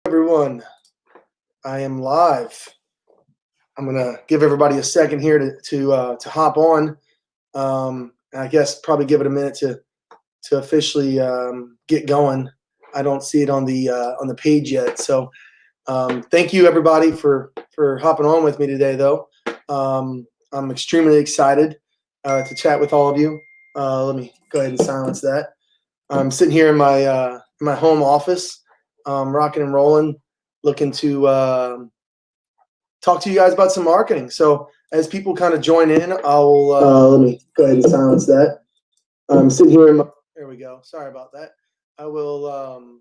Everyone, I am live. I'm gonna give everybody a second here to hop on. I guess probably give it a minute to officially get going. I don't see it on the page yet, so thank you everybody for hopping on with me today. Though I'm extremely excited to chat with all of you. Let me go ahead and silence that. I'm sitting here in my home office, rocking and rolling, looking to talk to you guys about some marketing. So as people kind of join in, I'll let me go ahead and silence that. I'm sitting here in my, there we go. Sorry about that. I will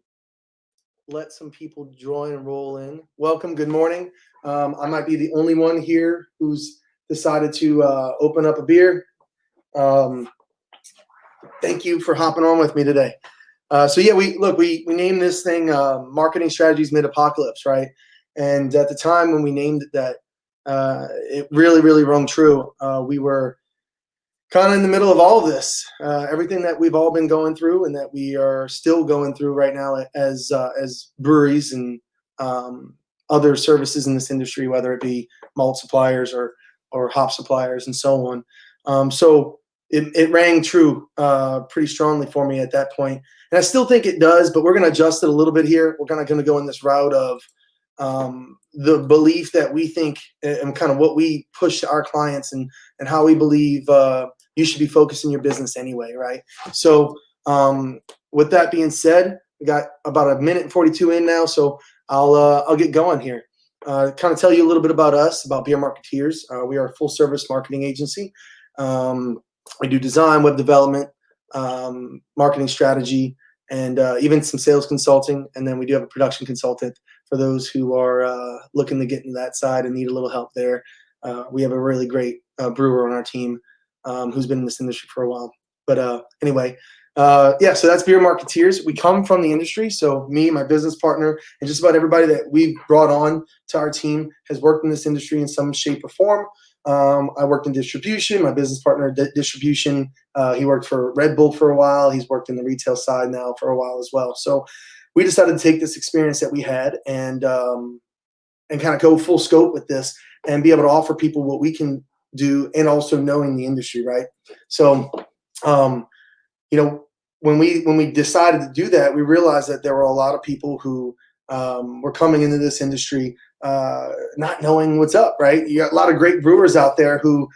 let some people join and roll in. Welcome. Good morning. I might be the only one here who's decided to open up a beer. Thank you for hopping on with me today. So yeah, we named this thing Marketing Strategies Mid-Apocalypse, right? And at the time when we named it that, it really rung true. We were kind of in the middle of all of this, everything that we've all been going through and that we are still going through right now as breweries and other services in this industry, whether it be malt suppliers or hop suppliers and so on. So it rang true pretty strongly for me at that point. And I still think it does, but we're going to adjust it a little bit here. We're kind of going to go in this route of the belief that we think and kind of what we push to our clients and how we believe you should be focusing your business anyway, right? So with that being said, we got about a minute and 42 in now, so I'll get going here. Kind of tell you a little bit about us, about Beer Marketeers. We are a full service marketing agency. We do design, web development, marketing strategy, and even some sales consulting. And then we do have a production consultant for those who are looking to get into that side and need a little help there. We have a really great brewer on our team who's been in this industry for a while. But anyway, yeah, so that's Beer Marketeers. We come from the industry. So me, my business partner, and just about everybody that we've brought on to our team has worked in this industry in some shape or form. I worked in distribution. My business partner did distribution. He worked for Red Bull for a while. He's worked in the retail side now for a while as well. So we decided to take this experience that we had and kind of go full scope with this and be able to offer people what we can do and also knowing the industry, right? So, when we decided to do that, we realized that there were a lot of people who were coming into this industry not knowing what's up, right? You got a lot of great brewers out there who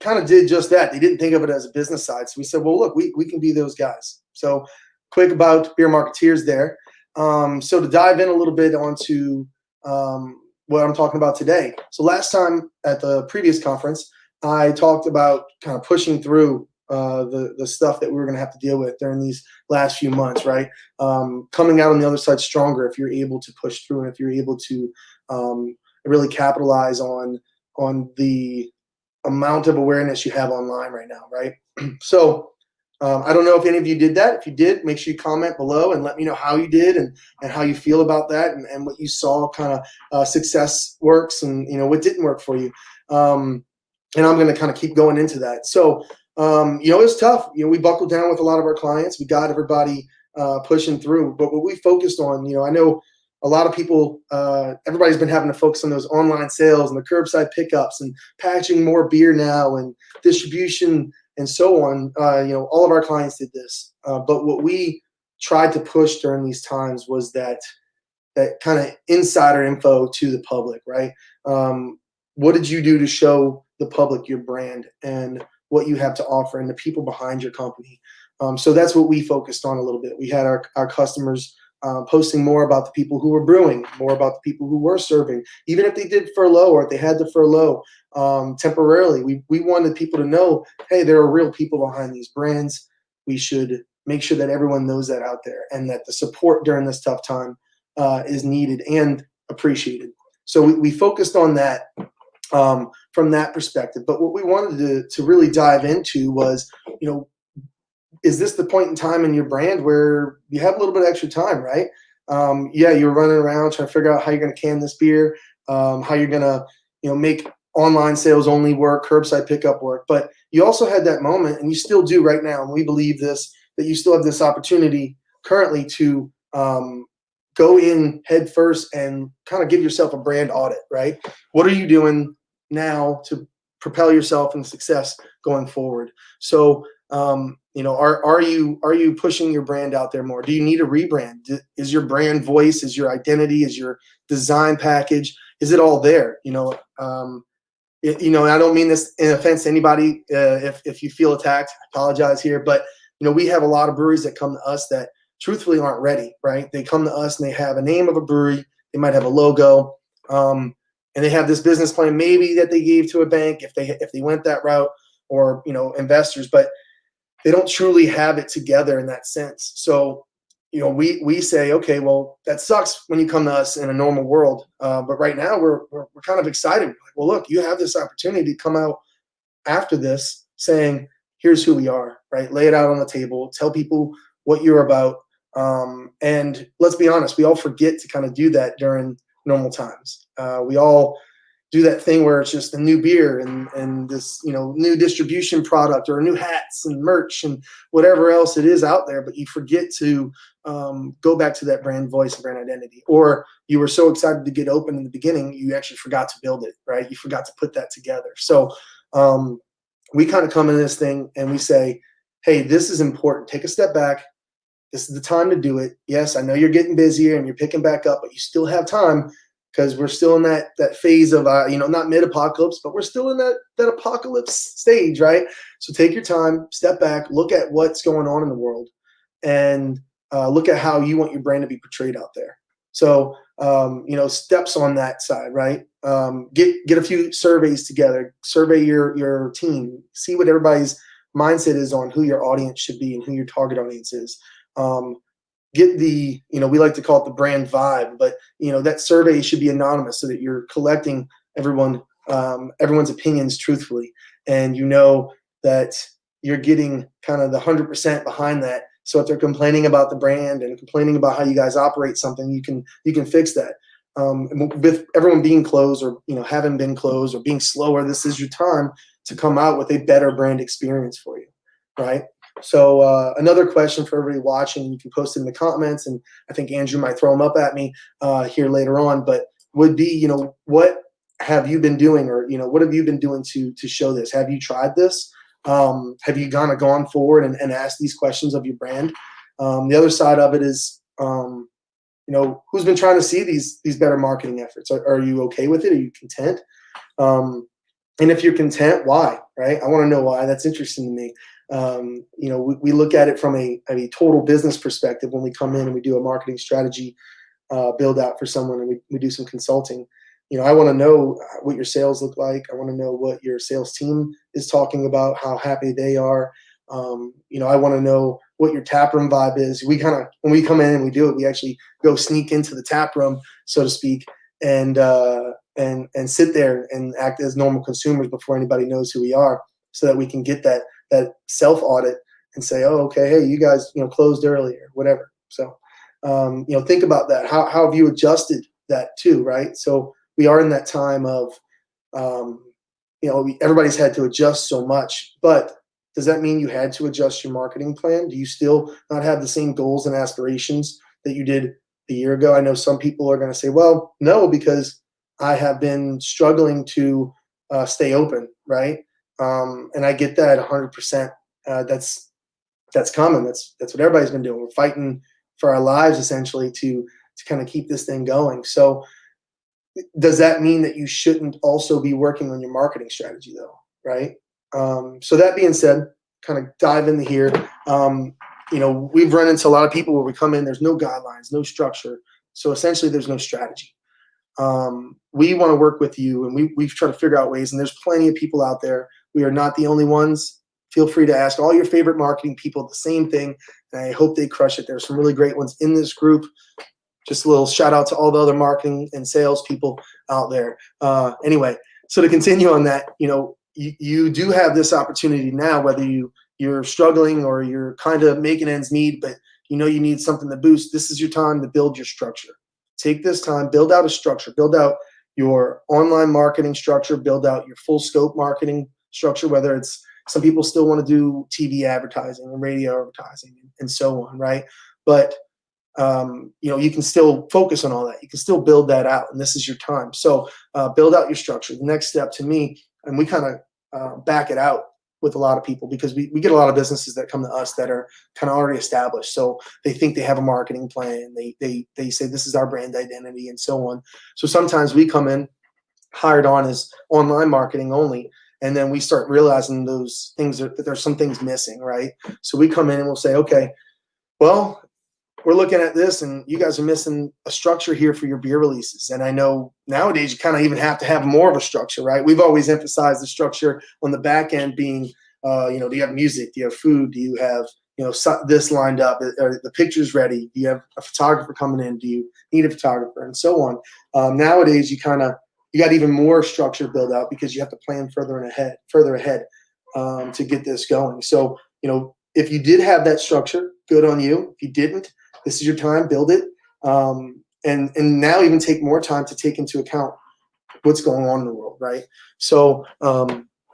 kind of did just that. They didn't think of it as a business side. So we said, well, look, we can be those guys. So quick about Beer Marketeers there. So to dive in a little bit onto what I'm talking about today. So last time at the previous conference, I talked about kind of pushing through the stuff that we were going to have to deal with during these last few months, right? Coming out on the other side stronger if you're able to push through and if you're able to really capitalize on the amount of awareness you have online right now, right? So I don't know if any of you did that. If you did, make sure you comment below and let me know how you did and how you feel about that and what you saw kind of success works and what didn't work for you. And I'm going to kind of keep going into that. So it's tough. We buckled down with a lot of our clients. We got everybody pushing through. But what we focused on, I know a lot of people, everybody's been having to focus on those online sales and the curbside pickups and packaging more beer now and distribution and so on. All of our clients did this. But what we tried to push during these times was that kind of insider info to the public, right? What did you do to show the public your brand and what you have to offer and the people behind your company? So that's what we focused on a little bit. We had our customers posting more about the people who were brewing, more about the people who were serving, even if they did furlough or if they had to furlough temporarily. We wanted people to know, hey, there are real people behind these brands. We should make sure that everyone knows that out there and that the support during this tough time is needed and appreciated. So we focused on that from that perspective. But what we wanted to really dive into was, is this the point in time in your brand where you have a little bit of extra time, right? Yeah, you're running around trying to figure out how you're going to can this beer, how you're going to, make online sales only work, curbside pickup work. But you also had that moment, and you still do right now, and we believe this, that you still have this opportunity currently to go in head first and kind of give yourself a brand audit, right? What are you doing now to propel yourself in success going forward? So, are you pushing your brand out there more? Do you need a rebrand? Is your brand voice, is your identity, is your design package, is it all there? I don't mean this in offense to anybody. If you feel attacked, I apologize here. But we have a lot of breweries that come to us that truthfully aren't ready, right? They come to us and they have a name of a brewery. They might have a logo, and they have this business plan maybe that they gave to a bank if they went that route, or investors, but they don't truly have it together in that sense. So we say, okay, well, that sucks when you come to us in a normal world, but right now we're kind of excited. Like, well, look, you have this opportunity to come out after this saying, here's who we are, right? Lay it out on the table, tell people what you're about, and let's be honest, we all forget to kind of do that during normal times. We all do that thing where it's just a new beer and this new distribution product or new hats and merch and whatever else it is out there, but you forget to go back to that brand voice and brand identity. Or you were so excited to get open in the beginning, you actually forgot to build it, right? You forgot to put that together. So we kind of come into this thing and we say, hey, this is important. Take a step back. This is the time to do it. Yes, I know you're getting busier and you're picking back up, but you still have time, because we're still in that phase of, not mid-apocalypse, but we're still in that apocalypse stage, right? So take your time, step back, look at what's going on in the world, and look at how you want your brand to be portrayed out there. So, steps on that side, right? Get a few surveys together, survey your team, see what everybody's mindset is on who your audience should be and who your target audience is. Get the, we like to call it the brand vibe, but that survey should be anonymous so that you're collecting everyone's opinions truthfully, and that you're getting kind of the 100% behind that. So if they're complaining about the brand and complaining about how you guys operate something, you can fix that. With everyone being closed or having been closed or being slower, this is your time to come out with a better brand experience for you, right? So another question for everybody watching, you can post it in the comments, and I think Andrew might throw them up at me here later on, but would be, what have you been doing, or, what have you been doing to show this? Have you tried this? Have you kind of gone forward and asked these questions of your brand? The other side of it is, who's been trying to see these better marketing efforts? Are you okay with it? Are you content? And if you're content, why, right? I want to know why. That's interesting to me. We look at it from a total business perspective when we come in and we do a marketing strategy build out for someone, and we do some consulting. I want to know what your sales look like. I want to know what your sales team is talking about, how happy they are. I want to know what your taproom vibe is. We kind of, when we come in and we do it, we actually go sneak into the taproom, so to speak, and sit there and act as normal consumers before anybody knows who we are, so that we can get that self audit and say, oh, okay, hey, you guys, closed early or whatever. So, think about that. How have you adjusted that too, right? So we are in that time of, everybody's had to adjust so much, but does that mean you had to adjust your marketing plan? Do you still not have the same goals and aspirations that you did a year ago? I know some people are going to say, well, no, because I have been struggling to stay open, right? And I get that 100%. That's common. That's what everybody's been doing. We're fighting for our lives essentially to kind of keep this thing going. So does that mean that you shouldn't also be working on your marketing strategy though, right? So that being said, kind of dive into here. We've run into a lot of people where we come in, there's no guidelines, no structure. So essentially there's no strategy. We want to work with you, and we've tried to figure out ways, and there's plenty of people out there. We are not the only ones. Feel free to ask all your favorite marketing people the same thing, and I hope they crush it. There's some really great ones in this group. Just a little shout out to all the other marketing and sales people out there. Anyway, so to continue on that, you do have this opportunity now, whether you're struggling or you're kind of making ends meet, but you need something to boost. This is your time to build your structure. Take this time, build out a structure, build out your online marketing structure, build out your full scope marketing structure, whether it's, some people still want to do TV advertising and radio advertising and so on, right? But you can still focus on all that. You can still build that out, and this is your time. So build out your structure. The next step to me, and we kind of back it out with a lot of people, because we get a lot of businesses that come to us that are kind of already established. So they think they have a marketing plan. They say this is our brand identity and so on. So sometimes we come in hired on as online marketing only, and then we start realizing those things that there's some things missing, right? So we come in and we'll say, okay, well, we're looking at this and you guys are missing a structure here for your beer releases. And I know nowadays you kind of even have to have more of a structure, right? We've always emphasized the structure on the back end being, do you have music? Do you have food? Do you have, this lined up? Are the pictures ready? Do you have a photographer coming in? Do you need a photographer? And so on. Nowadays, you got even more structure built out because you have to plan further ahead to get this going. So, if you did have that structure, good on you. If you didn't, this is your time, build it. And now even take more time to take into account what's going on in the world, right? So,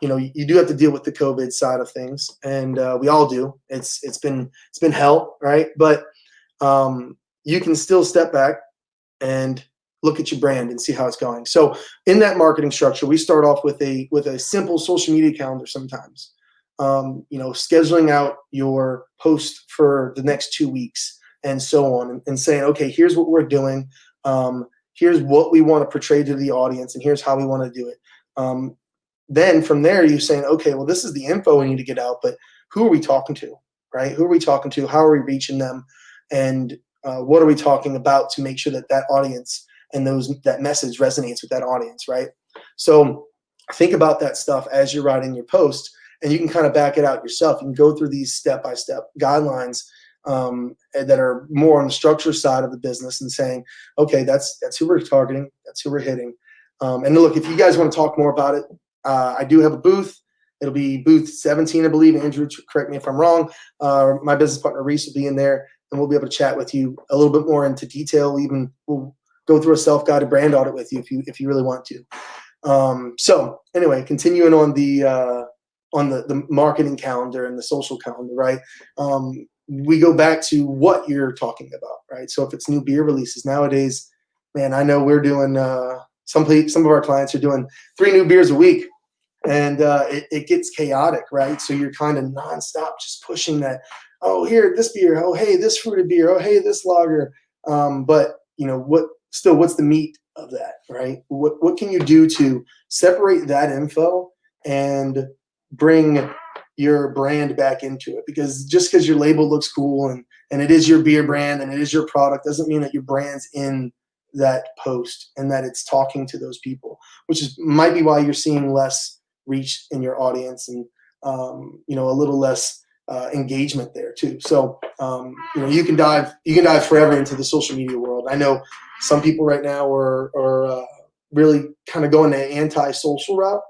you do have to deal with the COVID side of things, and we all do. It's been hell, right? But you can still step back and look at your brand and see how it's going. So in that marketing structure, we start off with a simple social media calendar sometimes. Scheduling out your post for the next 2 weeks and so on, and saying, okay, here's what we're doing. Here's what we want to portray to the audience, and here's how we want to do it. Then from there, you're saying, okay, well, this is the info we need to get out, but who are we talking to, right? Who are we talking to? How are we reaching them? And what are we talking about to make sure that audience and that message resonates with that audience, right? So think about that stuff as you're writing your post, and you can kind of back it out yourself. You can go through these step-by-step guidelines that are more on the structure side of the business and saying, okay, that's who we're targeting, that's who we're hitting. And look, if you guys want to talk more about it, I do have a booth. It'll be booth 17, I believe. Andrew, correct me if I'm wrong. My business partner, Reese, will be in there, and we'll be able to chat with you a little bit more into detail. We'll go through a self-guided brand audit with you if you really want to. So anyway, continuing on the marketing calendar and the social calendar, right? We go back to what you're talking about, right? So if it's new beer releases nowadays, man, I know we're doing some of our clients are doing 3 new beers a week, and it gets chaotic, right? So you're kind of nonstop just pushing that. Oh, here, this beer. Oh, hey, this fruited beer. Oh, hey, this lager. But what's the meat of that, right? What can you do to separate that info and bring your brand back into it? Because just because your label looks cool and it is your beer brand and it is your product doesn't mean that your brand's in that post and that it's talking to those people, which might be why you're seeing less reach in your audience and a little less engagement there too. So you can dive forever into the social media world. I know some people right now are really kind of going the anti-social route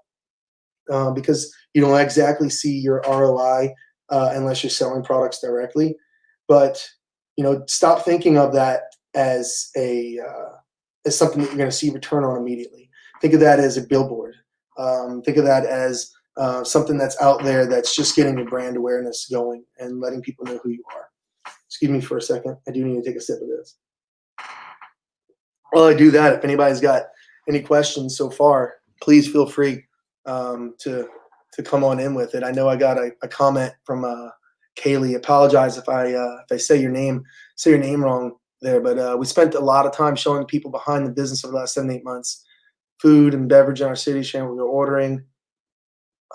because you don't exactly see your ROI unless you're selling products directly. But stop thinking of that as something that you're going to see return on immediately. Think of that as a billboard. Think of that as something that's out there that's just getting your brand awareness going and letting people know who you are. Excuse me for a second. I do need to take a sip of this. While I do that, if anybody's got any questions so far, please feel free to come on in with it. I know I got a comment from Kaylee. Apologize if I say your name wrong there, but we spent a lot of time showing people behind the business over the last 7-8 months. Food and beverage in our city, sharing what we're ordering.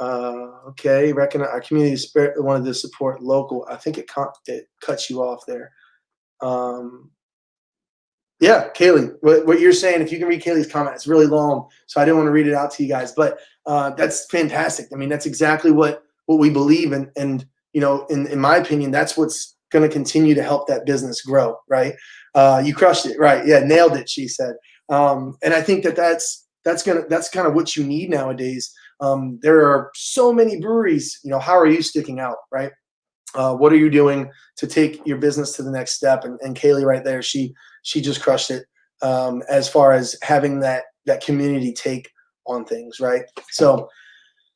Okay, reckon our community spirit wanted to support local. I think it cuts you off there. Yeah, Kaylee, what you're saying, if you can read Kaylee's comment, it's really long, so I didn't want to read it out to you guys, but that's fantastic. I mean, that's exactly what we believe in, and in my opinion, that's what's going to continue to help that business grow, right? You crushed it, right? Yeah, nailed it, she said. And I think that's kind of what you need nowadays. There are so many breweries. How are you sticking out, right? What are you doing to take your business to the next step? And Kaylee right there, she just crushed it as far as having that community take on things, right? So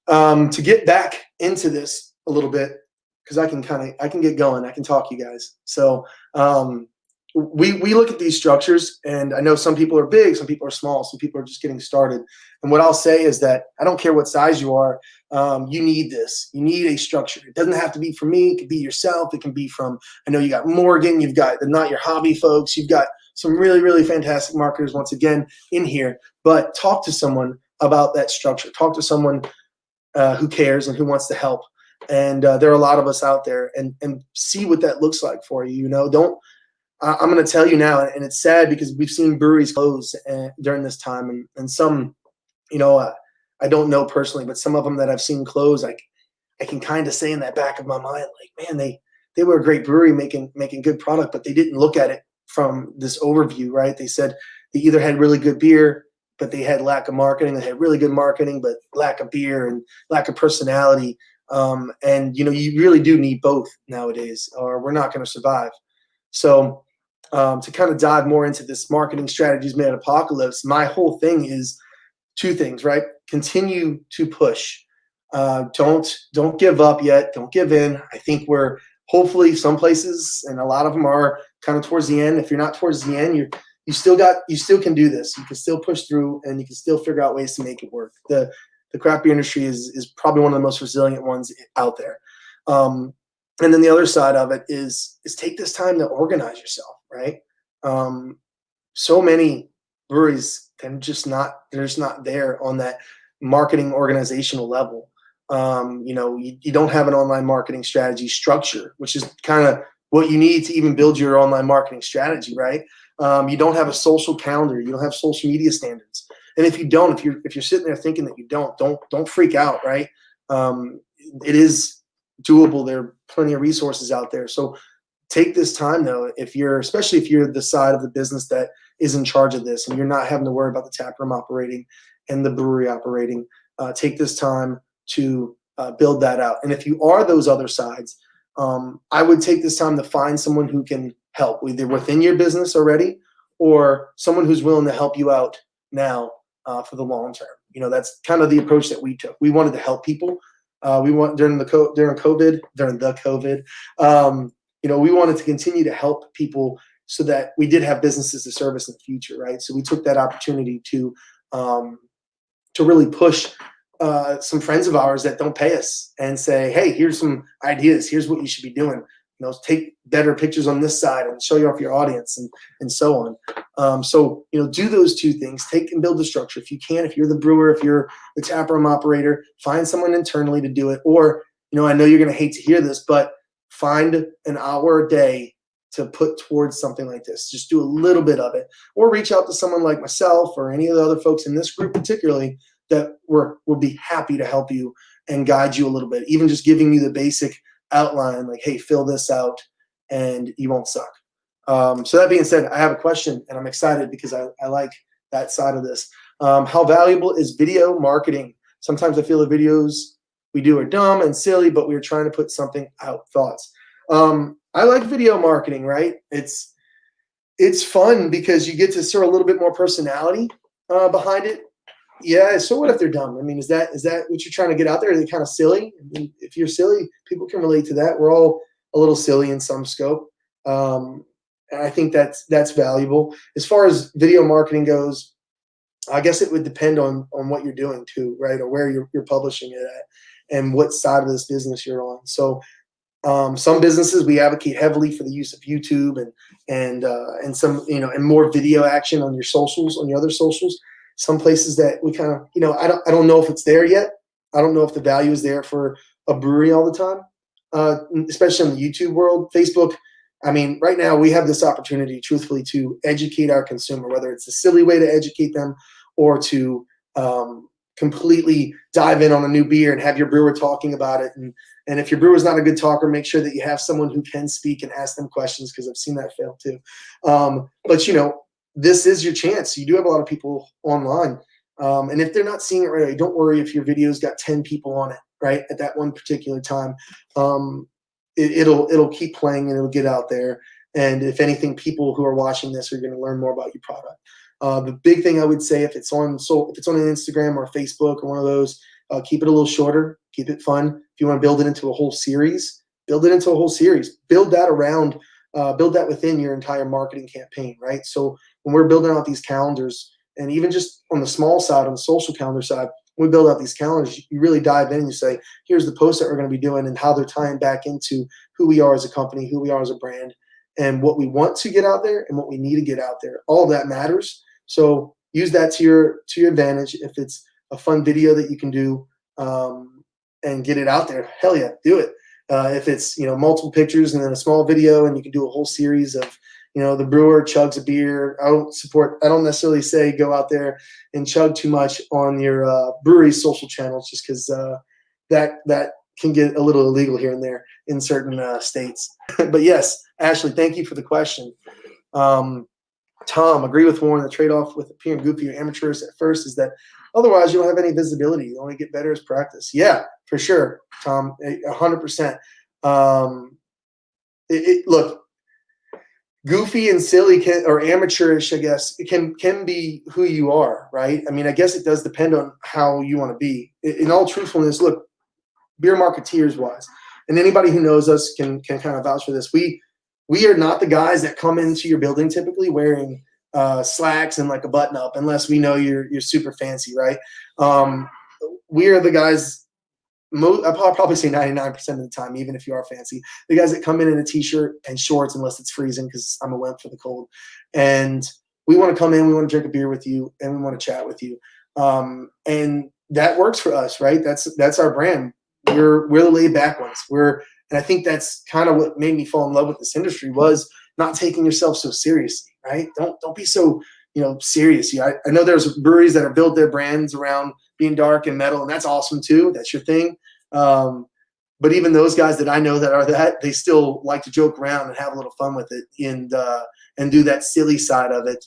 to get back into this a little bit, because I can get going, I can talk, you guys. So we look at these structures, and I know some people are big, some people are small, some people are just getting started. And what I'll say is that I don't care what size you are, you need this. You need a structure. It doesn't have to be from me. It could be yourself. It can be from, I know you got Morgan, you've got the Not Your Hobby folks, you've got some really, really fantastic marketers once again in here. But talk to someone about that structure. Talk to someone who cares and who wants to help. And there are a lot of us out there, and see what that looks like for you. You know, don't. I'm going to tell you now, and it's sad because we've seen breweries close during this time, and some, you know, I don't know personally, but some of them that I've seen close, I can kind of say in that back of my mind, like, man, they were a great brewery making good product, but they didn't look at it from this overview, right? They said they either had really good beer, but they had lack of marketing. They had really good marketing, but lack of beer and lack of personality. And you know, you really do need both nowadays, or we're not going to survive. So to kind of dive more into this marketing strategies made apocalypse, my whole thing is two things, right? Continue to push. Don't give up yet. Don't give in. I think we're hopefully some places, and a lot of them are kind of towards the end. If you're not towards the end, you still can do this. You can still push through, and you can still figure out ways to make it work. The craft beer industry is probably one of the most resilient ones out there. And then the other side of it is take this time to organize yourself, right? So many breweries, they're just not there on that marketing organizational level. You know, you don't have an online marketing strategy structure, which is kind of what you need to even build your online marketing strategy, right? You don't have a social calendar. You don't have social media standards. And if you don't, if you're sitting there thinking that you don't freak out, right? It is doable. There are plenty of resources out there. So take this time though, especially if you're the side of the business that is in charge of this, and you're not having to worry about the taproom operating and the brewery operating, take this time to build that out. And if you are those other sides, I would take this time to find someone who can help, either within your business already, or someone who's willing to help you out now for the long term. You know, that's kind of the approach that we took. We wanted to help people. We want during COVID, you know, we wanted to continue to help people so that we did have businesses to service in the future, right? So we took that opportunity to really push some friends of ours that don't pay us and say, hey, here's some ideas. Here's what you should be doing. You know, take better pictures on this side and show you off your audience and so on. So, you know, do those two things. Take and build the structure. If you can, if you're the brewer, if you're the taproom operator, find someone internally to do it. Or, you know, I know you're going to hate to hear this, but find an hour a day to put towards something like this. Just do a little bit of it, or reach out to someone like myself or any of the other folks in this group particularly that will be happy to help you and guide you a little bit, even just giving you the basic outline, like, hey, fill this out and you won't suck. So that being said, I have a question, and I'm excited because I like that side of this. How valuable is video marketing? Sometimes I feel the videos we do are dumb and silly, but we're trying to put something out. Thoughts? I like video marketing, right? It's fun because you get to sort of a little bit more personality behind it. Yeah. So what if they're dumb? I mean, is that what you're trying to get out there? Are they kind of silly? I mean, if you're silly, people can relate to that. We're all a little silly in some scope. And I think that's valuable. As far as video marketing goes, I guess it would depend on what you're doing too, right? Or where you're publishing it at and what side of this business you're on. So some businesses, we advocate heavily for the use of YouTube and some, you know, and more video action on your socials, on your other socials. Some places that we kind of, you know, I don't know if it's there yet. I don't know if the value is there for a brewery all the time, especially in the YouTube world. Facebook, I mean, right now we have this opportunity, truthfully, to educate our consumer, whether it's a silly way to educate them or to completely dive in on a new beer and have your brewer talking about it. And if your brewer's not a good talker, make sure that you have someone who can speak and ask them questions, because I've seen that fail too. But, you know, this is your chance. You do have a lot of people online. And if they're not seeing it right away, don't worry if your video's got 10 people on it, right, at that one particular time. It'll keep playing and it'll get out there. And if anything, people who are watching this are going to learn more about your product. The big thing I would say, if it's on an Instagram or Facebook or one of those, keep it a little shorter, keep it fun. If you want to build it into a whole series, build it into a whole series. Build that around build that within your entire marketing campaign, right? So when we're building out these calendars, and even just on the small side, on the social calendar side, when we build out these calendars, you really dive in and you say, here's the posts that we're going to be doing and how they're tying back into who we are as a company, who we are as a brand, and what we want to get out there and what we need to get out there. All of that matters. So use that to your advantage. If it's a fun video that you can do and get it out there, hell yeah, do it. If it's multiple pictures and then a small video, and you can do a whole series of the brewer chugs a beer. I don't necessarily say go out there and chug too much on your brewery's social channels, just because that can get a little illegal here and there in certain states. But yes, Ashley, thank you for the question. Tom, agree with Warren. The trade-off with appearing goofy or amateurish at first is that otherwise you don't have any visibility. You only get better as practice. Yeah, for sure, Tom, 100%. Look, goofy and silly or amateurish, I guess, it can be who you are, right? I mean, I guess it does depend on how you want to be. In all truthfulness, look, beer marketeers wise, and anybody who knows us can kind of vouch for this. We are not the guys that come into your building typically wearing slacks and like a button up, unless we know you're super fancy, right? We are the guys. I'll probably say 99% of the time, even if you are fancy, the guys that come in a t-shirt and shorts, unless it's freezing, because I'm a wimp for the cold. And we want to come in, we want to drink a beer with you, and we want to chat with you. And that works for us, right? That's our brand. We're the laid back ones. And I think that's kind of what made me fall in love with this industry, was not taking yourself so seriously, right? Don't be so serious. I know there's breweries that have built their brands around being dark and metal, and that's awesome too. That's your thing. But even those guys that I know that are they still like to joke around and have a little fun with it, and do that silly side of it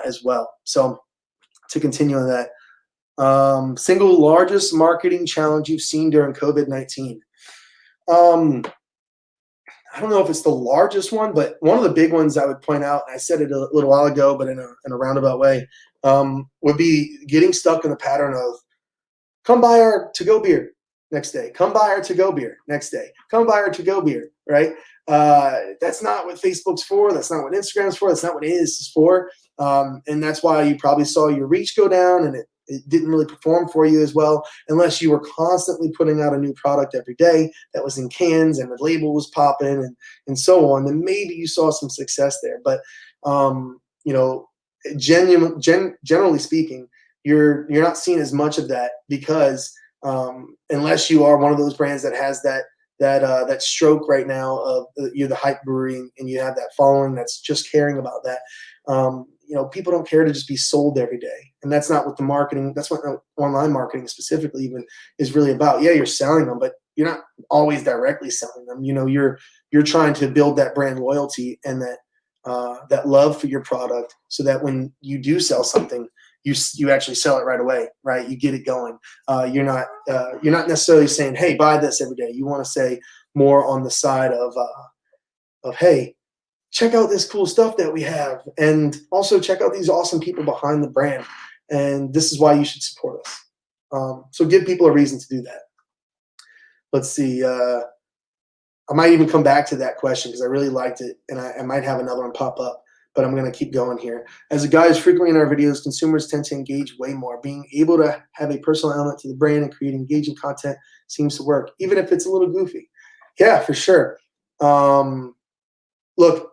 as well. So to continue on that, single largest marketing challenge you've seen during COVID-19. I don't know if it's the largest one, but one of the big ones I would point out, and I said it a little while ago, but in a roundabout way, would be getting stuck in the pattern of come buy our to-go beer next day, come buy our to-go beer next day, come buy our to-go beer, right? That's not what Facebook's for. That's not what Instagram's for. That's not what it is for. And that's why you probably saw your reach go down, and it didn't really perform for you as well, unless you were constantly putting out a new product every day that was in cans and the label was popping and so on. Then maybe you saw some success there. But generally speaking, you're not seeing as much of that, because unless you are one of those brands that has that stroke right now of you're the hype brewery and you have that following that's just caring about that. People don't care to just be sold every day. And that's not what that's what online marketing specifically even is really about. Yeah, you're selling them, but you're not always directly selling them. You're trying to build that brand loyalty and that love for your product, so that when you do sell something, you actually sell it right away, right? You get it going. You're not necessarily saying, hey, buy this every day. You want to say more on the side of hey, check out this cool stuff that we have, and also check out these awesome people behind the brand, and this is why you should support us. So give people a reason to do that. Let's see. I might even come back to that question because I really liked it, and I might have another one pop up, but I'm going to keep going here. As a guy who's frequently in our videos, consumers tend to engage way more. Being able to have a personal element to the brand and create engaging content seems to work, even if it's a little goofy. Yeah, for sure. Look,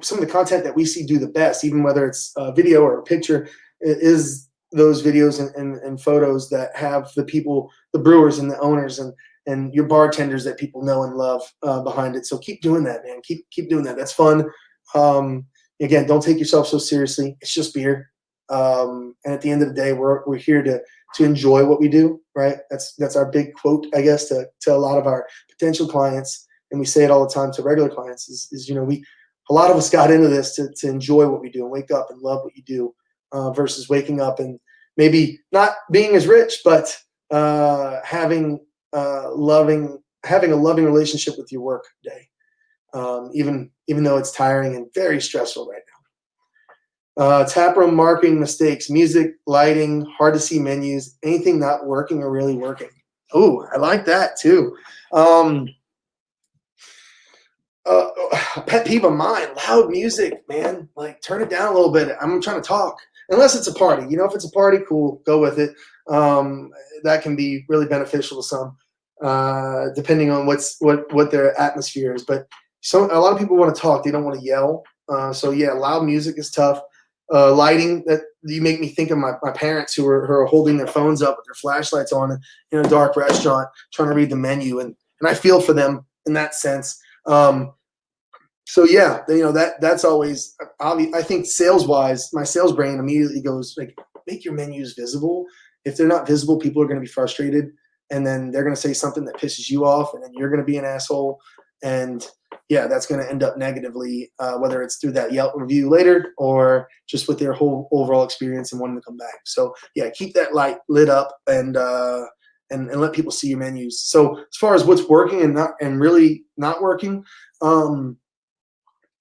some of the content that we see do the best, even whether it's a video or a picture, is those videos and photos that have the people, the brewers and the owners and your bartenders that people know and love behind it. So keep doing that, man. Keep doing that. That's fun. Again, don't take yourself so seriously. It's just beer. And at the end of the day, we're here to enjoy what we do, right? That's our big quote, I guess, to a lot of our potential clients. And we say it all the time to regular clients is a lot of us got into this to enjoy what we do and wake up and love what you do, versus waking up and maybe not being as rich, but having a loving relationship with your work day, even though it's tiring and very stressful right now. Taproom marketing mistakes: music, lighting, hard to see menus, anything not working or really working. Oh, I like that too. Uh, pet peeve of mine, loud music, man. Like, turn it down a little bit. I'm trying to talk. Unless it's a party. If it's a party, cool, go with it. Um, that can be really beneficial to some, depending on what their atmosphere is. But a lot of people want to talk. They don't want to yell. So yeah, loud music is tough. Lighting, that you make me think of my parents who are holding their phones up with their flashlights on in a dark restaurant trying to read the menu, and I feel for them in that sense. So yeah, that's always obvious. I think sales wise, my sales brain immediately goes like, make your menus visible. If they're not visible, people are going to be frustrated, and then they're going to say something that pisses you off, and then you're going to be an asshole. And yeah, that's going to end up negatively, whether it's through that Yelp review later or just with their whole overall experience and wanting to come back. So yeah, keep that light lit up and let people see your menus. So as far as what's working and really not working, I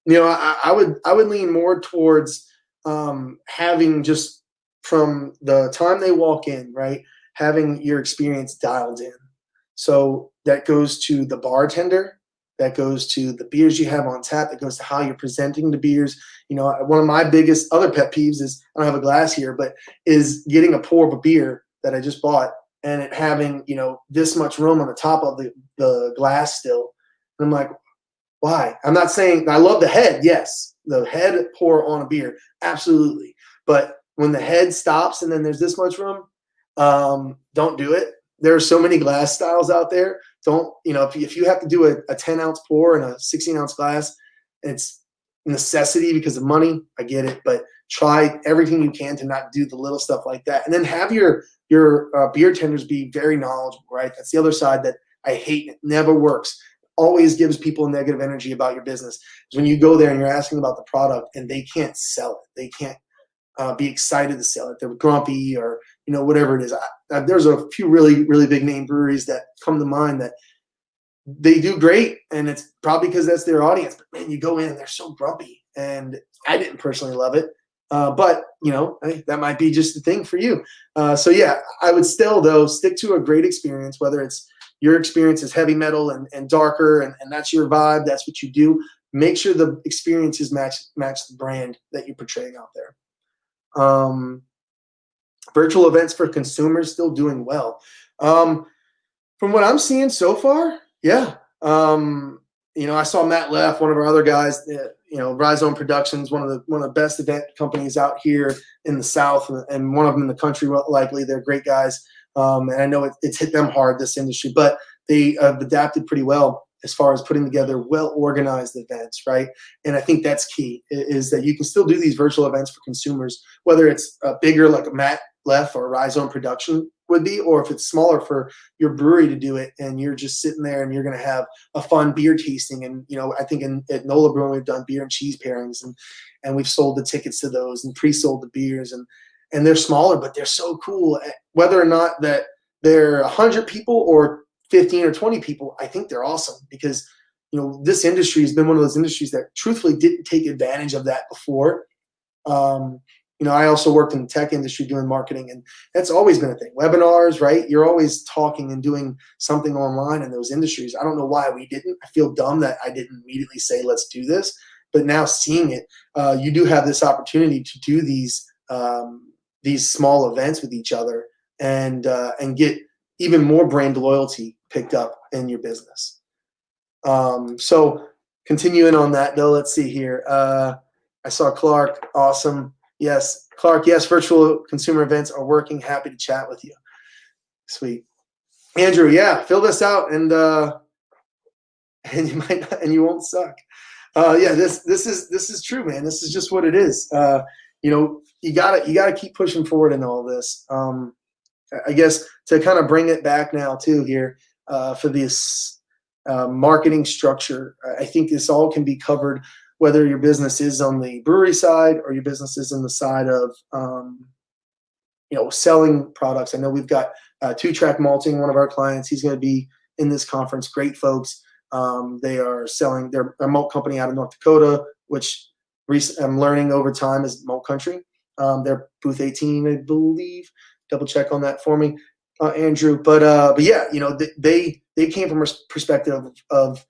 would lean more towards having, just from the time they walk in, right, having your experience dialed in. So that goes to the bartender, that goes to the beers you have on tap, that goes to how you're presenting the beers. One of my biggest other pet peeves is, I don't have a glass here, but is getting a pour of a beer that I just bought and it having, this much room on the top of the glass still. And I'm like, why? I'm not saying I love the head. Yes, the head pour on a beer, absolutely. But when the head stops and then there's this much room, don't do it. There are so many glass styles out there. Don't, if you have to do a 10-ounce pour in a 16-ounce glass, it's necessity because of money. I get it, but try everything you can to not do the little stuff like that. And then have your beer tenders be very knowledgeable, right? That's the other side that I hate. It never works. Always gives people negative energy about your business. Is when you go there and you're asking about the product and they can't sell it. They can't be excited to sell it. They're grumpy or, whatever it is. There's a few really, really big name breweries that come to mind that they do great, and it's probably because that's their audience. But man, you go in and they're so grumpy, and I didn't personally love it. But that might be just the thing for you. So yeah, I would still though stick to a great experience, whether it's your experience is heavy metal and darker, and that's your vibe. That's what you do. Make sure the experiences match the brand that you're portraying out there. Virtual events for consumers still doing well. From what I'm seeing so far, yeah. I saw Matt Leff, one of our other guys, Rhizome Productions, one of the best event companies out here in the South, and one of them in the country, likely. They're great guys. And I know it's hit them hard, this industry, but they have adapted pretty well as far as putting together well-organized events, right? And I think that's key, is that you can still do these virtual events for consumers, whether it's bigger like a Matt Leff or Rhizome Production would be, or if it's smaller for your brewery to do it, and you're just sitting there and you're going to have a fun beer tasting. And I think at NOLA Brewing we've done beer and cheese pairings, and we've sold the tickets to those and pre-sold the beers, and they're smaller, but they're so cool. Whether or not that they're 100 people or 15 or 20 people, I think they're awesome, because this industry has been one of those industries that truthfully didn't take advantage of that before. I also worked in the tech industry doing marketing, and that's always been a thing. Webinars, right? You're always talking and doing something online in those industries. I don't know why we didn't. I feel dumb that I didn't immediately say, let's do this. But now seeing it, you do have this opportunity to do these small events with each other and get even more brand loyalty picked up in your business. So continuing on that though, let's see here. I saw Clark. Awesome. Yes, Clark. Yes, virtual consumer events are working. Happy to chat with you. Sweet. Andrew, yeah, fill this out and you might not, and you won't suck. Yeah, this is true, man. This is just what it is. You gotta keep pushing forward in all this. I guess to kind of bring it back now too here for this marketing structure, I think this all can be covered, whether your business is on the brewery side or your business is on the side of selling products. I know we've got 2-Track Malting, one of our clients. He's going to be in this conference. Great folks. They are selling their malt company out of North Dakota, which I'm learning over time is malt country. They're booth 18, I believe. Double check on that for me, Andrew. But yeah, they came from a perspective of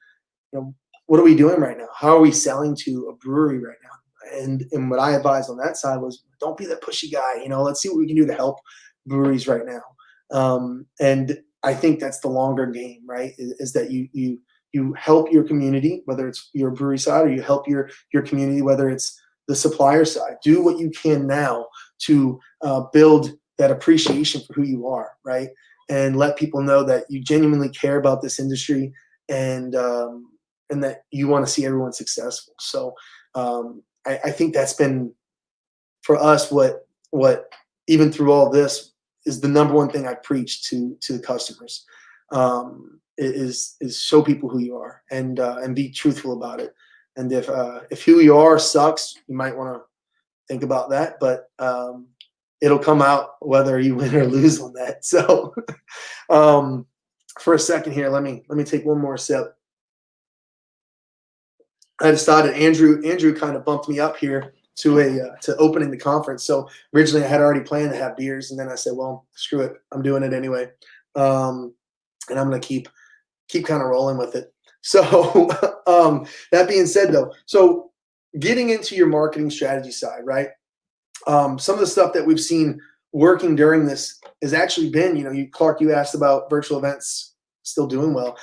what are we doing right now? How are we selling to a brewery right now? And what I advised on that side was, don't be that pushy guy. Let's see what we can do to help breweries right now. And I think that's the longer game, right? Is that you help your community, whether it's your brewery side, or you help your community, whether it's the supplier side. Do what you can now to build that appreciation for who you are, right? And let people know that you genuinely care about this industry, and that you want to see everyone successful. So I think that's been for us what even through all this is the number one thing I preach to the customers, is show people who you are, and be truthful about it. And if who you are sucks, you might want to think about that. But it'll come out whether you win or lose on that. So for a second here, let me take one more sip. I decided Andrew kind of bumped me up here to opening the conference. So originally I had already planned to have beers, and then I said, well, screw it, I'm doing it anyway, and I'm gonna keep kind of rolling with it. So that being said, though, so getting into your marketing strategy side, right? Some of the stuff that we've seen working during this has actually been, Clark, you asked about virtual events still doing well.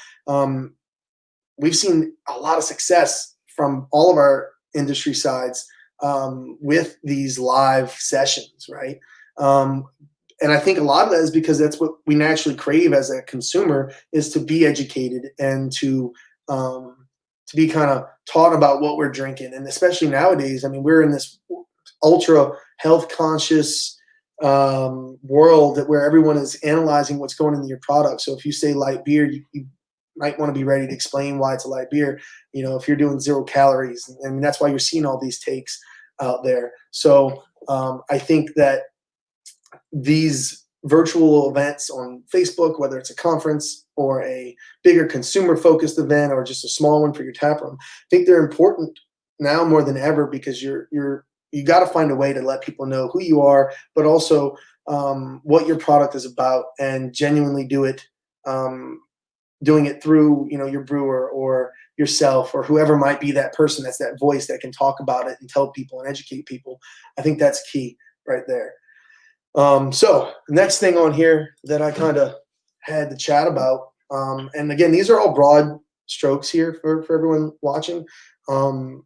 We've seen a lot of success from all of our industry sides with these live sessions, right? And I think a lot of that is because that's what we naturally crave as a consumer, is to be educated and to be kind of taught about what we're drinking. And especially nowadays, I mean, we're in this ultra health conscious world where everyone is analyzing what's going into your product. So if you say light beer, you might want to be ready to explain why it's a light beer. If you're doing 0 calories, and that's why you're seeing all these takes out there. So I think that these virtual events on Facebook, whether it's a conference or a bigger consumer focused event or just a small one for your tap room, I think they're important now more than ever, because you got to find a way to let people know who you are, but also what your product is about, and genuinely do it, doing it through your brewer or yourself or whoever might be that person that's that voice that can talk about it and tell people and educate people. I think that's key right there. So next thing on here that I kind of had to chat about, and again, these are all broad strokes here for everyone watching. I'm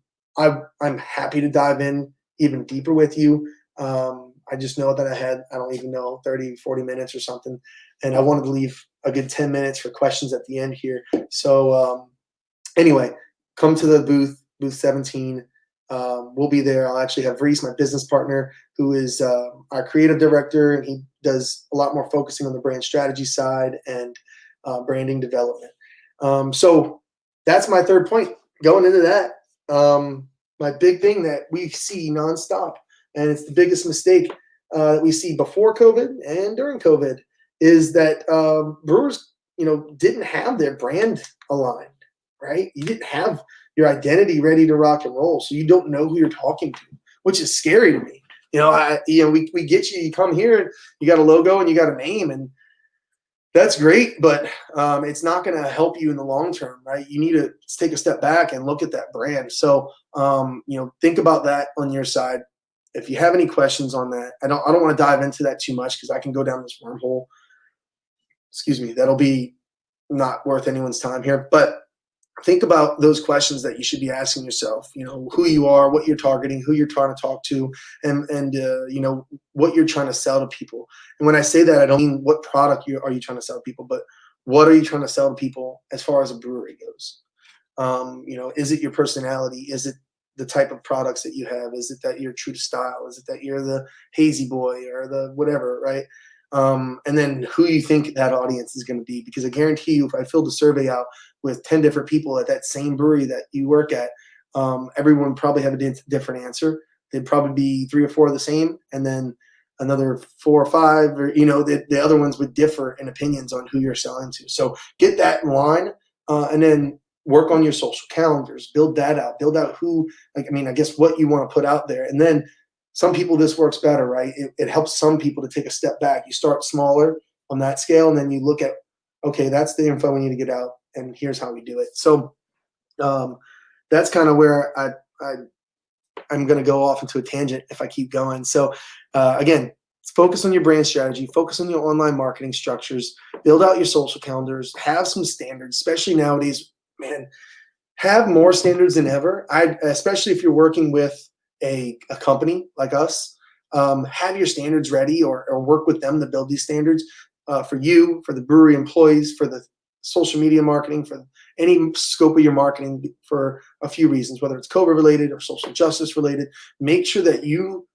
happy to dive in even deeper with you. I just know that I don't even know, 30, 40 minutes or something. And I wanted to leave a good 10 minutes for questions at the end here. So anyway, come to the booth 17. We'll be there. I'll actually have Reese, my business partner, who is our creative director, and he does a lot more focusing on the brand strategy side and branding development. So that's my third point. Going into that, my big thing that we see nonstop, and it's the biggest mistake that we see before COVID and during COVID, is that brewers, didn't have their brand aligned, right? You didn't have your identity ready to rock and roll, so you don't know who you're talking to, which is scary to me. We get you come here and you got a logo and you got a name, and that's great, but it's not going to help you in the long term, right? You need to take a step back and look at that brand. So, think about that on your side. If you have any questions on that, I don't want to dive into that too much because I can go down this wormhole. Excuse me, that'll be not worth anyone's time here. But think about those questions that you should be asking yourself. Who you are, what you're targeting, who you're trying to talk to, and what you're trying to sell to people. And when I say that, I don't mean what product are you trying to sell to people, but what are you trying to sell to people as far as a brewery goes? Is it your personality? Is it the type of products that you have? Is it that you're true to style? Is it that you're the hazy boy or the whatever, right? And then who you think that audience is going to be, because I guarantee you, if I filled a survey out with 10 different people at that same brewery that you work at, everyone would probably have a different answer. They'd probably be 3 or 4 of the same, and then another 4 or 5, or the other ones would differ in opinions on who you're selling to. So get that in line, and then work on your social calendars, build that out, build out I guess what you want to put out there. And then some people, this works better, right? It helps some people to take a step back. You start smaller on that scale, and then you look at, okay, that's the info we need to get out, and here's how we do it. So Um, that's kind of where I'm going to go off into a tangent if I keep going. So again, focus on your brand strategy, focus on your online marketing structures, build out your social calendars, have some standards, especially nowadays, man, have more standards than ever. Especially if you're working with a company like us, have your standards ready, or work with them to build these standards for you, for the brewery employees, for the social media marketing, for any scope of your marketing, for a few reasons, whether it's COVID related or social justice related. Make sure that you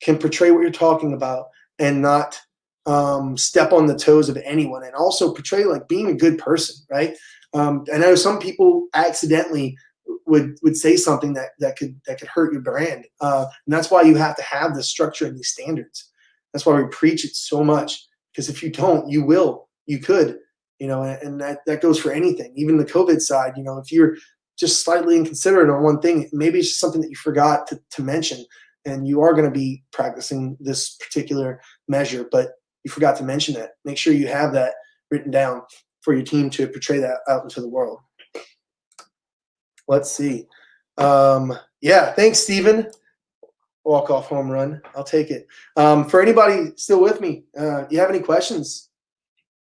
can portray what you're talking about and not step on the toes of anyone, and also portray like being a good person, right? I know some people accidentally would say something that could hurt your brand, and that's why you have to have this structure and these standards. That's why we preach it so much, because if you don't, you could, and that goes for anything, even the COVID side. If you're just slightly inconsiderate on one thing, maybe it's just something that you forgot to mention, and you are going to be practicing this particular measure, but you forgot to mention that. Make sure you have that written down for your team to portray that out into the world. Let's see. Yeah, thanks, Steven. Walk-off home run. I'll take it. For anybody still with me, you have any questions,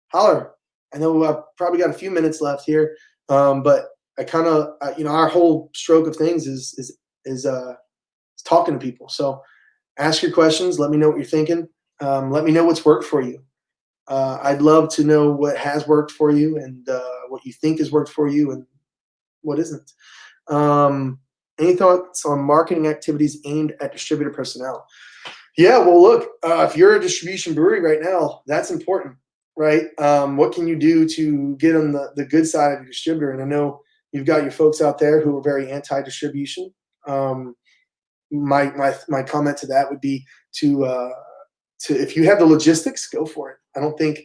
holler. I know I've probably got a few minutes left here, but I kind of, our whole stroke of things is talking to people. So ask your questions. Let me know what you're thinking. Let me know what's worked for you. I'd love to know what has worked for you, and what you think has worked for you and what isn't. Any thoughts on marketing activities aimed at distributor personnel? Yeah, well, look, if you're a distribution brewery right now, that's important, right? What can you do to get on the good side of your distributor? And I know you've got your folks out there who are very anti-distribution. My comment to that would be to if you have the logistics, go for it. I don't think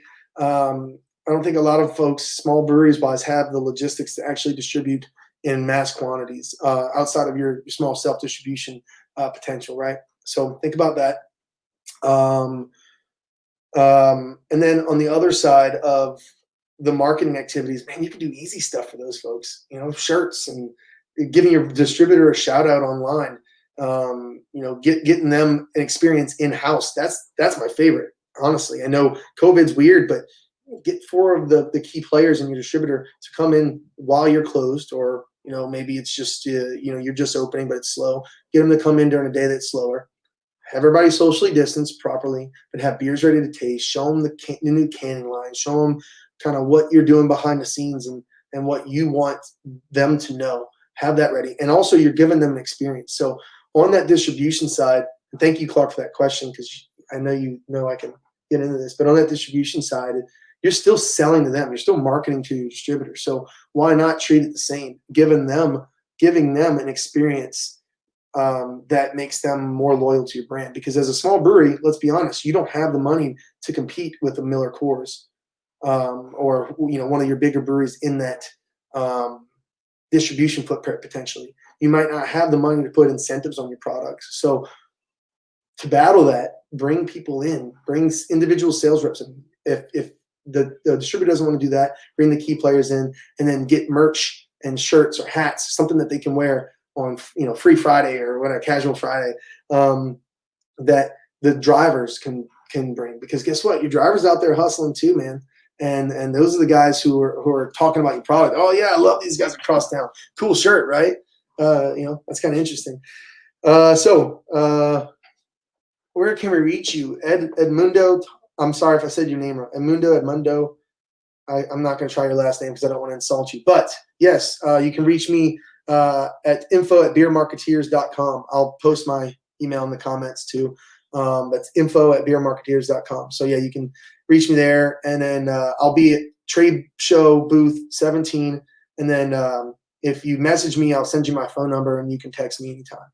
a lot of folks, small breweries wise, have the logistics to actually distribute in mass quantities outside of your small self-distribution potential, right? So think about that. And then on the other side of the marketing activities, man, you can do easy stuff for those folks, shirts, and giving your distributor a shout out online, getting them an experience in-house. That's my favorite, honestly. I know COVID's weird, but get 4 of the key players in your distributor to come in while you're closed, or maybe it's just you're just opening but it's slow. Get them to come in during a day that's slower. Have everybody socially distanced properly, but have beers ready to taste. Show them the new canning line. Show them kind of what you're doing behind the scenes, and what you want them to know. Have that ready, and also you're giving them an experience. So on that distribution side, and thank you, Clark, for that question, because I know I can get into this, but on that distribution side, you're still selling to them. You're still marketing to your distributor. So why not treat it the same, giving them an experience that makes them more loyal to your brand? Because as a small brewery, let's be honest, you don't have the money to compete with a Miller Coors, or one of your bigger breweries in that distribution footprint potentially. You might not have the money to put incentives on your products. So to battle that, bring people in, bring individual sales reps in. If the distributor doesn't want to do that, bring the key players in, and then get merch and shirts or hats, something that they can wear on Free Friday or whatever, Casual Friday, that the drivers can bring. Because guess what? Your drivers out there hustling too, man. And those are the guys who are talking about your product. Oh yeah, I love these guys across town. Cool shirt, right? That's kind of interesting. Where can we reach you? Edmundo, I'm sorry if I said your name wrong. Edmundo. I'm not going to try your last name because I don't want to insult you. But yes, you can reach me at info@beermarketeers.com. I'll post my email in the comments too. That's info@beermarketeers.com. So yeah, you can reach me there, and then I'll be at Trade Show booth 17. And then if you message me, I'll send you my phone number, and you can text me anytime.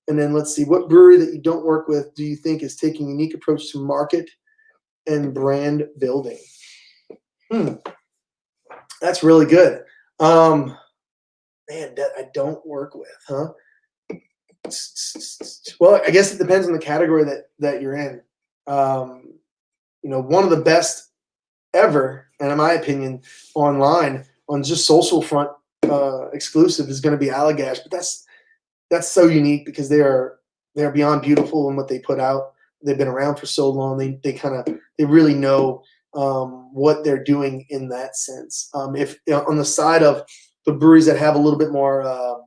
And then let's see, what brewery that you don't work with do you think is taking a unique approach to market and brand building? That's really good. Man, that I don't work with, huh? Well, I guess it depends on the category that you're in. One of the best ever, and in my opinion, online on just social front exclusive is going to be Allagash, but that's so unique because they're beyond beautiful in what they put out. They've been around for so long. They really know what they're doing in that sense. If on the side of the breweries that have a little bit more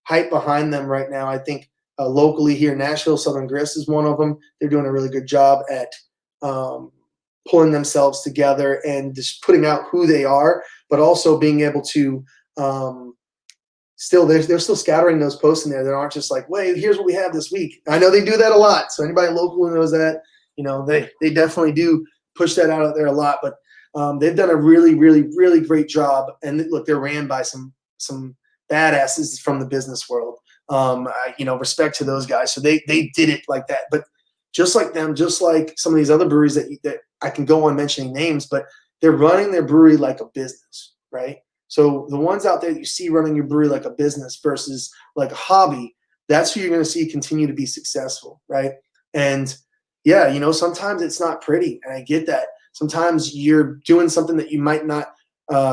hype behind them right now, I think locally here in Nashville, Southern Grist is one of them. They're doing a really good job at pulling themselves together and just putting out who they are, but also being able to they're still scattering those posts in there that aren't just like, wait, here's what we have this week. I know they do that a lot. So anybody local who knows that, they definitely do push that out there a lot. But they've done a really, really, really great job. And look, they're ran by some badasses from the business world. Respect to those guys. So they did it like that. But just like them, just like some of these other breweries that I can go on mentioning names, but they're running their brewery like a business, right? So the ones out there that you see running your brewery like a business versus like a hobby, that's who you're going to see continue to be successful, right? And yeah, sometimes it's not pretty, and I get that. Sometimes you're doing something that you might not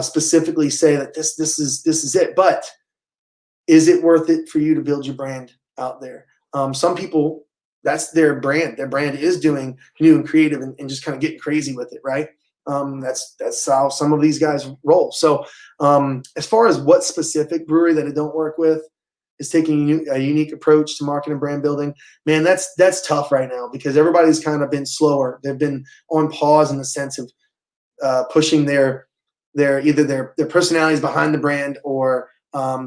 specifically say that this is it, but is it worth it for you to build your brand out there? Some people, that's their brand. Their brand is doing new and creative and just kind of getting crazy with it, right? That's how some of these guys roll. So as far as what specific brewery that I don't work with is taking a unique approach to marketing and brand building, man, that's tough right now because everybody's kind of been slower. They've been on pause in the sense of pushing their personalities behind the brand or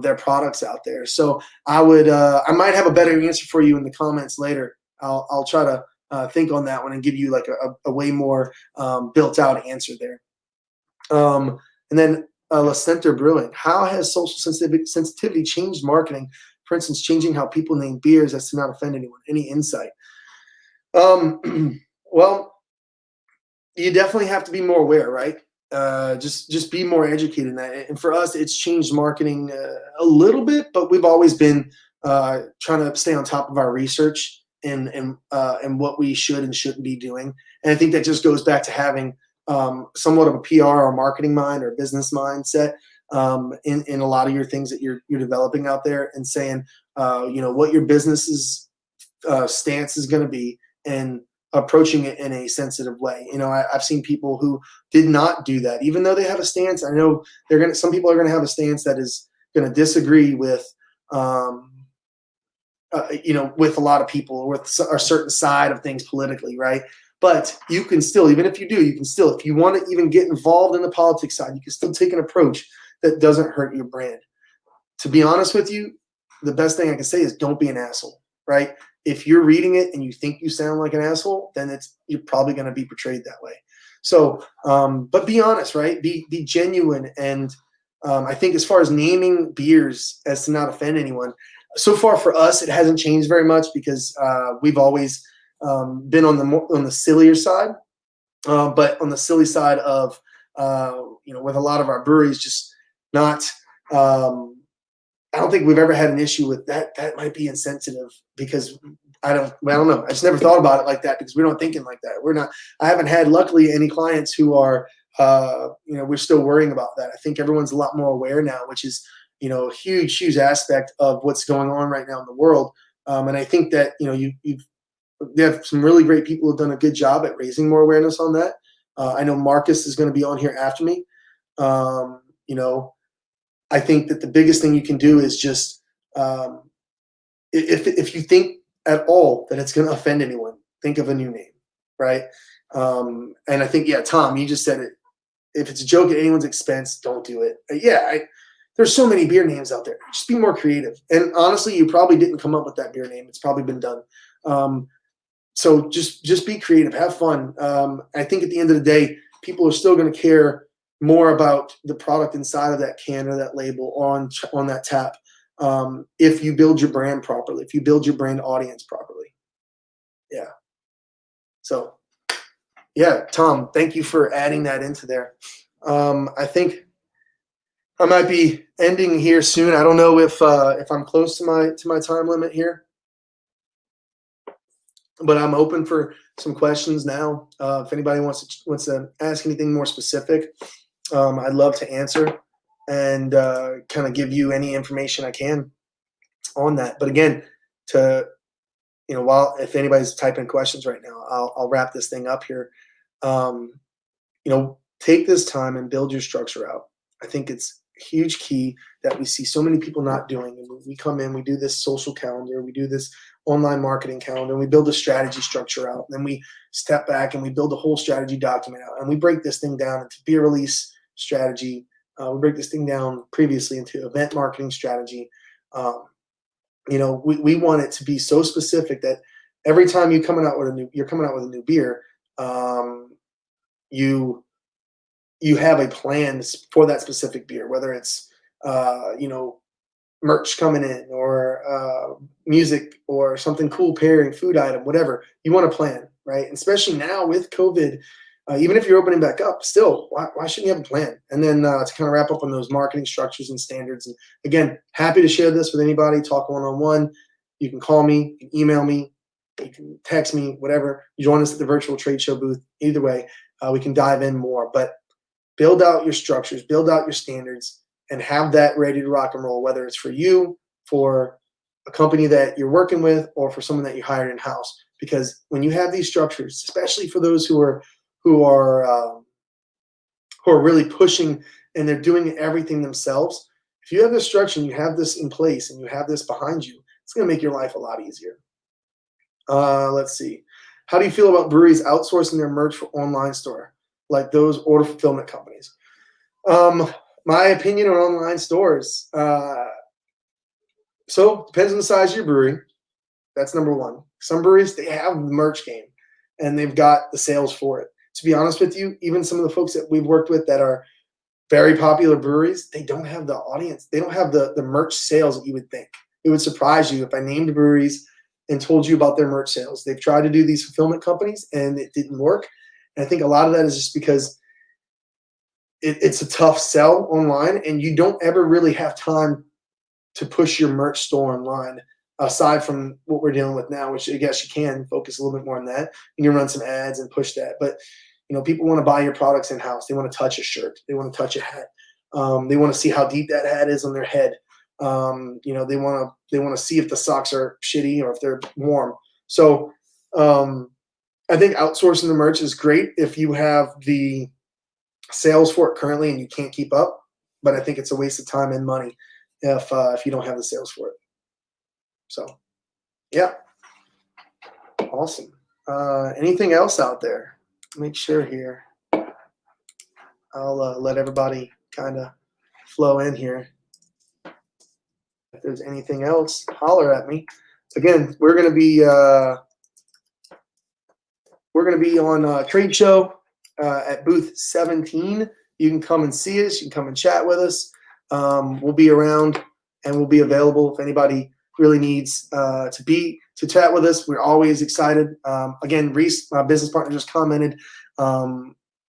their products out there. So I might have a better answer for you in the comments later. I'll try to think on that one and give you like a way more built out answer there. And then La Center Brewing. How has social sensitivity changed marketing? For instance, changing how people name beers as to not offend anyone. Any insight? Well, you definitely have to be more aware, right? Just be more educated in that. And for us, it's changed marketing a little bit, but we've always been trying to stay on top of our research and what we should and shouldn't be doing. And I think that just goes back to having somewhat of a PR or marketing mind or business mindset in a lot of your things that you're developing out there, and saying what your business's stance is going to be and approaching it in a sensitive way. I've seen people who did not do that, even though they have a stance. I know some people are going to have a stance that is going to disagree with with a lot of people or with a certain side of things politically, right? But you can still, even if you do, if you want to even get involved in the politics side, you can still take an approach that doesn't hurt your brand. To be honest with you, the best thing I can say is don't be an asshole, right? If you're reading it and you think you sound like an asshole, then you're probably going to be portrayed that way. So, but be honest, right? Be genuine. And I think as far as naming beers as to not offend anyone, so far for us, it hasn't changed very much because we've always been on the sillier side, but on the silly side of with a lot of our breweries, just not. I don't think we've ever had an issue with that. That might be insensitive because I don't know. I just never thought about it like that because we don't thinking like that. We're not. I haven't had luckily any clients who are we're still worrying about that. I think everyone's a lot more aware now, which is a huge aspect of what's going on right now in the world. And I think that they have some really great people who've done a good job at raising more awareness on that. I know Marcus is going to be on here after me. I think that the biggest thing you can do is just if you think at all that it's going to offend anyone, think of a new name, right? And I think, Tom, you just said it. If it's a joke at anyone's expense, don't do it. There's so many beer names out there. Just be more creative. And honestly, you probably didn't come up with that beer name. It's probably been done. So just be creative, have fun. I think at the end of the day, people are still going to care more about the product inside of that can or that label on that tap. If you build your brand properly, if you build your brand audience properly. Yeah. So Tom, thank you for adding that into there. I think I might be ending here soon. I don't know if I'm close to my time limit here, but I'm open for some questions now. If anybody wants to ask anything more specific, I'd love to answer. and kind of give you any information I can on that. But again, to while if anybody's typing questions right now, I'll wrap this thing up here. Um, take this time and build your structure out. I think it's a huge key that we see so many people not doing. And we come in, we do this social calendar, we do this online marketing calendar, and we build a strategy structure out. And then we step back and we build a whole strategy document out. And we break this thing down into beer release strategy. We break this thing down previously into event marketing strategy. We want it to be so specific that every time you're coming out with a new beer, you have a plan for that specific beer, whether it's merch coming in or music or something cool pairing, food item, whatever. You want to plan, right? And especially now with COVID, even if you're opening back up, still, why shouldn't you have a plan? And then to kind of wrap up on those marketing structures and standards. And again, happy to share this with anybody, talk one-on-one. You can call me, you can email me, you can text me, whatever. You join us at the virtual trade show booth. Either way, we can dive in more. But build out your structures, build out your standards, and have that ready to rock and roll, whether it's for you, for a company that you're working with, or for someone that you hired in-house. Because when you have these structures, especially for those who are really pushing and they're doing everything themselves, if you have this structure and you have this in place and you have this behind you, it's going to make your life a lot easier. Let's see. How do you feel about breweries outsourcing their merch for online store, like those order fulfillment companies? My opinion on online stores. So depends on the size of your brewery. That's number one. Some breweries, they have the merch game and they've got the sales for it. To be honest with you, even some of the folks that we've worked with that are very popular breweries, they don't have the audience. They don't have the merch sales that you would think. It would surprise you if I named breweries and told you about their merch sales. They've tried to do these fulfillment companies and it didn't work. And I think a lot of that is just because it's a tough sell online and you don't ever really have time to push your merch store online, aside from what we're dealing with now, which I guess you can focus a little bit more on that. You can run some ads and push that. But people want to buy your products in-house. They want to touch a shirt. They want to touch a hat. They want to see how deep that hat is on their head. They want to see if the socks are shitty or if they're warm. So I think outsourcing the merch is great if you have the sales for it currently and you can't keep up. But I think it's a waste of time and money if you don't have the sales for it. So, yeah, awesome. Anything else out there? Make sure here. I'll let everybody kind of flow in here. If there's anything else, holler at me. Again, we're gonna be on trade show at booth 17. You can come and see us. You can come and chat with us. We'll be around and we'll be available if anybody really needs to chat with us. We're always excited. Again, Reese, my business partner, just commented.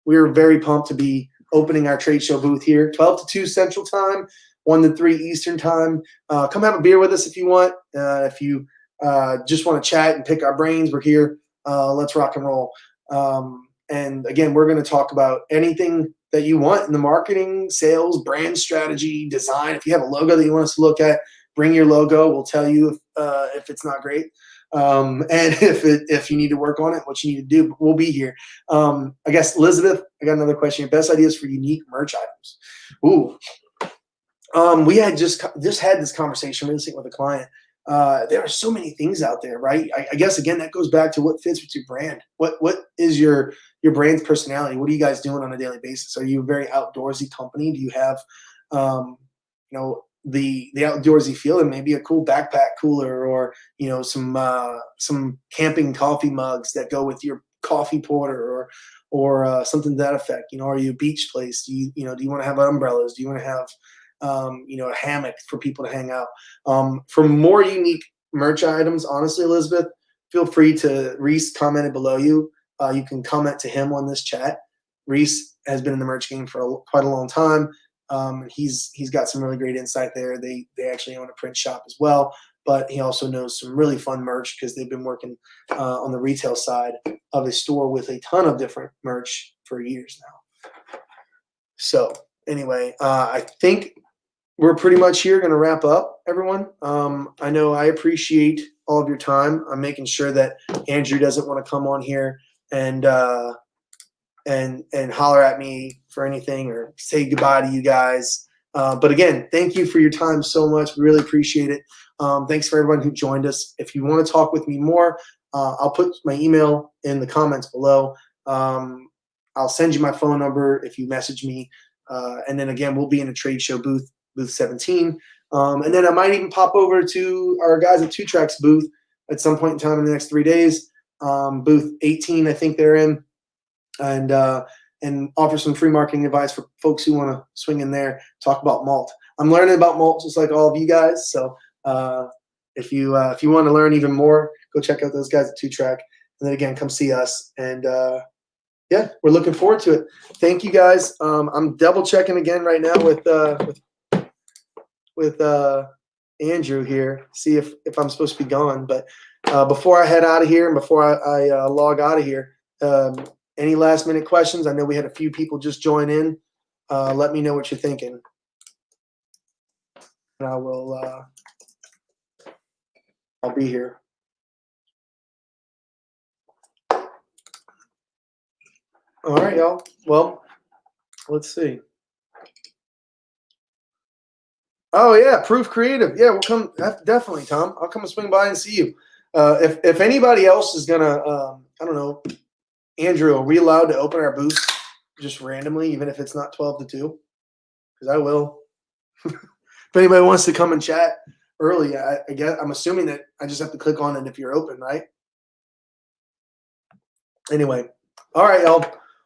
We're very pumped to be opening our trade show booth here, 12 to 2 Central Time, 1 to 3 Eastern Time. Come have a beer with us if you want. If you just want to chat and pick our brains, we're here. Let's rock and roll. And again, we're going to talk about anything that you want in the marketing, sales, brand strategy, design. If you have a logo that you want us to look at, bring your logo. We'll tell you if it's not great, and if you need to work on it, what you need to do. We'll be here. I guess, Elizabeth, I got another question. Your best ideas for unique merch items? Ooh, we had just had this conversation recently with a client. There are so many things out there, right? I guess again that goes back to what fits with your brand. What is your brand's personality? What are you guys doing on a daily basis? Are you a very outdoorsy company? Do you have the outdoorsy feel and maybe a cool backpack cooler or some camping coffee mugs that go with your coffee porter or something to that effect? Are you a beach place? Do you want to have umbrellas? Do you want to have a hammock for people to hang out? For more unique merch items, honestly, Elizabeth, feel free to, Reese commented below you. You can comment to him on this chat. Reese has been in the merch game for quite a long time. He's got some really great insight there. They actually own a print shop as well, but he also knows some really fun merch because they've been working on the retail side of a store with a ton of different merch for years now. So anyway, I think we're pretty much here going to wrap up, everyone. I know I appreciate all of your time. I'm making sure that Andrew doesn't want to come on here and holler at me for anything or say goodbye to you guys. But again, thank you for your time so much. We really appreciate it. Thanks for everyone who joined us. If you want to talk with me more, I'll put my email in the comments below. I'll send you my phone number if you message me. And then again, we'll be in a trade show booth 17. And then I might even pop over to our guys at 2Track's booth at some point in time in the next 3 days. Booth 18, I think they're in. And offer some free marketing advice for folks who want to swing in there, talk about malt. I'm learning about malt just like all of you guys. So if you want to learn even more, go check out those guys at 2Track. And then again, come see us. And yeah, we're looking forward to it. Thank you guys. I'm double checking again right now with Andrew here, see if I'm supposed to be gone. But before I head out of here and before I log out of here, any last minute questions? I know we had a few people just join in. Let me know what you're thinking. And I will, I'll be here. All right, y'all. Well, let's see. Oh yeah, Proof Creative. Yeah, we'll come. Definitely, Tom. I'll come and swing by and see you. If anybody else is gonna, I don't know, Andrew, are we allowed to open our booth just randomly, even if it's not 12 to 2? Because I will. If anybody wants to come and chat early, I guess I'm assuming that I just have to click on it if you're open, right? Anyway, all right, y'all.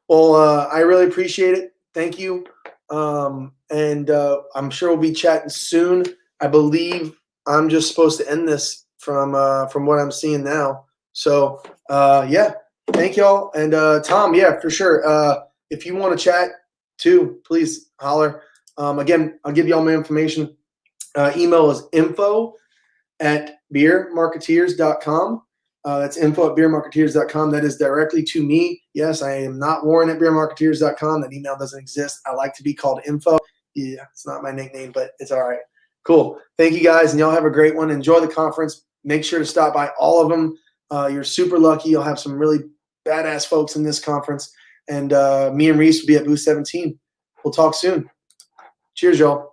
Well, I really appreciate it. Thank you. And I'm sure we'll be chatting soon. I believe I'm just supposed to end this from what I'm seeing now. So yeah, thank y'all. And Tom, yeah, for sure. If you want to chat too, please holler. Again, I'll give you all my information. Email is info@beermarketeers.com. That's info@beermarketeers.com. That is directly to me. Yes, I am not Warren at beermarketeers.com. That email doesn't exist. I like to be called info. Yeah, it's not my nickname, but it's all right. Cool. Thank you guys, and y'all have a great one. Enjoy the conference. Make sure to stop by all of them. You're super lucky. You'll have some really badass folks in this conference. And me and Reese will be at booth 17. We'll talk soon. Cheers, y'all.